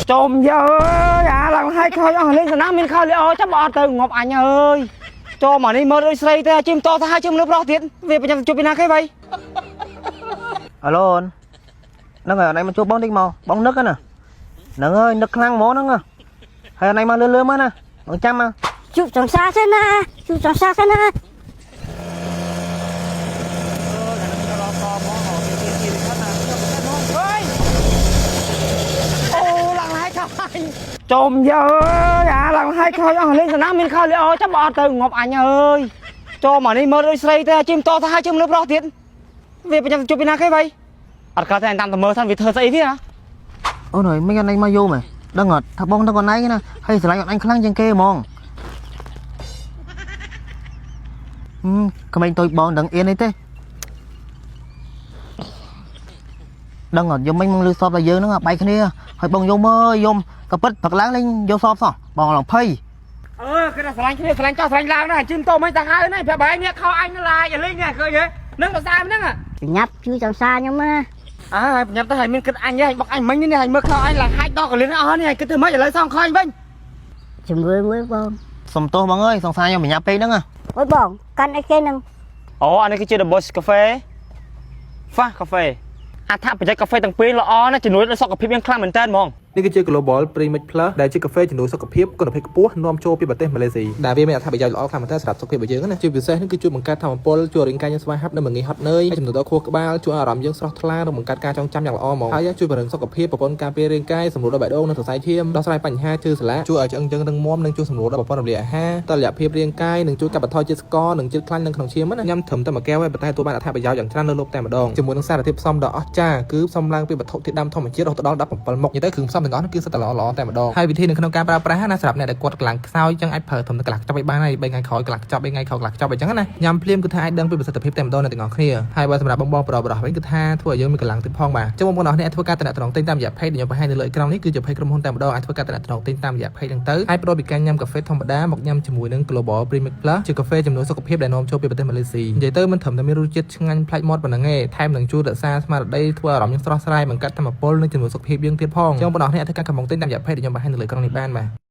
trộm giờ à là hai khơi lên sân nám mình khơi liền chắc bỏ từ Ngọc Anh ơi cho mà đi mơ đi xây thế chim to hai chim nước đó tiến về bây giờ chụp bên nào cái vậy alo anh nó ở đây mà chụp bóng đi màu bóng nước á nè nâng ơi nước khăn mố nó hay ở đây mà lươn lươn mới nè bằng trăm mà chụp trong xa thế na chụp trong xa thế na trộm giờ à là hai khơi lên sân nám mình khơi liền chắc bỏ từ Ngọc Anh ơi cho mà đi mơ đi xây thế chim to hai chim nước đó tiến về bây giờ chụp bên nào cái vậy ở cả thành tạm mơ thân vì thơ xây thế hả ôi rồi mấy anh này mà vô mày đang ngọt thằng bông thằng con này nè hay là anh khăn trên kia mong mình tôi bọn đừng yên ấy thế đang ngọt vô mình lưu sọp là dư nó bay cái này hơi bông vô mơ vô cặp bít thật láng lên vô sọp sao bọn lòng phay cái này sành cho sành lang này chim to mấy thằng hai này phải bảy nhé khao anh nó là lên nè khơi vậy nâng là sao nâng à nhập chứ trong xa nhưng mà à nhập tới mình cái anh nhé bọc anh mấy như này mơ khao anh là hai to cả lên nó này cái thứ mấy lấy xong khơi anh vinh chừng mới bông sầm to mọi người sòng xa nhau mình nhập đi nữa à mới bông căn ấy kia nâng ồ anh ấy cái chưa được boss cà phê pha cà phê à tháp phải cà phê tầng pin là nó chỉ nuôi nó sọc cà phê biến khăn mình tên mong នេះគឺជា Global Premix Plus ដែលជាកាហ្វេជំនួយសុខភាពគុណភាពខ្ពស់នាំចូលពីប្រទេសម៉ាឡេស៊ីដែលវាមានអត្ថប្រយោជន៍ល្អខ្លាំងមែនទែនសម្រាប់សុខភាពរបស់យើងណាជាពិសេសនេះគឺជួយបង្កើតធម៌ពលជួយរាងកាយយើងស្វាហាប់នៅមិនងាយហត់នឿយហើយជំនួយដល់ខួរក្បាលជួយឲ្យអារម្មណ៍យើងស្រស់ថ្លានិងបង្កើតការចងចាំយ៉ាងល្អហ្មងហើយជួយពង្រឹងសុខភាពប្រព័ន្ធការពាររាងកាយសម្រួលដល់បេះដូងនិងសរសៃឈាមដោះស្រាយបញ្ហាជឿសន្លាក់ជួយឲ្យឆ្អឹងយើងរឹងមាំនិងជួយសម្រួលដល់ប្រព័ន្ធរំលាយអាហារតុល្យភាពរាងកាយនិងជួយកាត់បន្ថយជាតិស្ករនិងជាតិខ្លាញ់នៅក្នុងឈាមណាញ៉ាំត្រឹមតែមួយកែវហើយប៉ុន្តែទទួលបានអត្ថប្រយោជន៍យ៉ាងច្រើនលើលោកតែម្ដងជាមួយនឹងសារធាតុផ្សំដ៏អស្ចារ្យគឺផ្សំឡើងពីវត្ថុធាតុដើមធម្មជាតិរហូតដល់17មុខនិយាយទៅគ្រឿងផ្សំទាំងអស់នោះគឺសិតតែល្អតែម្ដងហើយវិធីនៅក្នុងការប្រើប្រាស់ណាសម្រាប់អ្នកដែលគាត់កន្លងខ្សោយចឹងអាចប្រើធំទៅកន្លះខ្ចប់ឲ្យបានហើយ3ថ្ងៃក្រោយកន្លះខ្ចប់3ថ្ងៃក្រោយកន្លះខ្ចប់អញ្ចឹងណាញ៉ាំភ្លាមគឺថាអាចដឹងពីប្រសិទ្ធភាពតែម្ដងអ្នកទាំងអស់គ្នាហើយបើសម្រាប់បងប្រុសវិញគឺថាធ្វើឲ្យយើងមានកន្លងទឹកផងបាទចឹងបងប្អូនអរអ្នកធ្វើការតំណែងទិញតាមរយៈ page ដែលខ្ញុំបង្ហាញនៅលើអេក្រង់នេះគឺជា page ក្រុមហ៊ុនតែម្ដងអាចធ្វើការតំណែងទិញតាមរយៈ page ហ្នឹងទៅហើយប្រូពីការញ៉ាំកាហ្វេធម្មតាមកញ៉ាំជាមួយនឹង Global Premix Plus ជាកាហ្វេជំនួយសុខភាពដែលនាំចូលពីប្រទេសម៉ាឡេស៊ីនិយាយទៅមិនត្រឹមតែមានរសជាតិឆ្ងាញ់ប្លែកមាត់ប៉ុណ្ណឹងទេថែមទាំងជួយរក្សាស្មារតីធ្វើអារម្មណ៍យើងស្រស់ស្រាយបង្កើតធម៌ពលនិងជំនួយសុខភាពយើងទៀតផងចឹងបងប្អូនអរអ្នកធ្វើការកំពុងទិញតាមរយៈ page ដែលខ្ញុំបង្ហាញនៅលើអេក្រង់នេះបានបាទ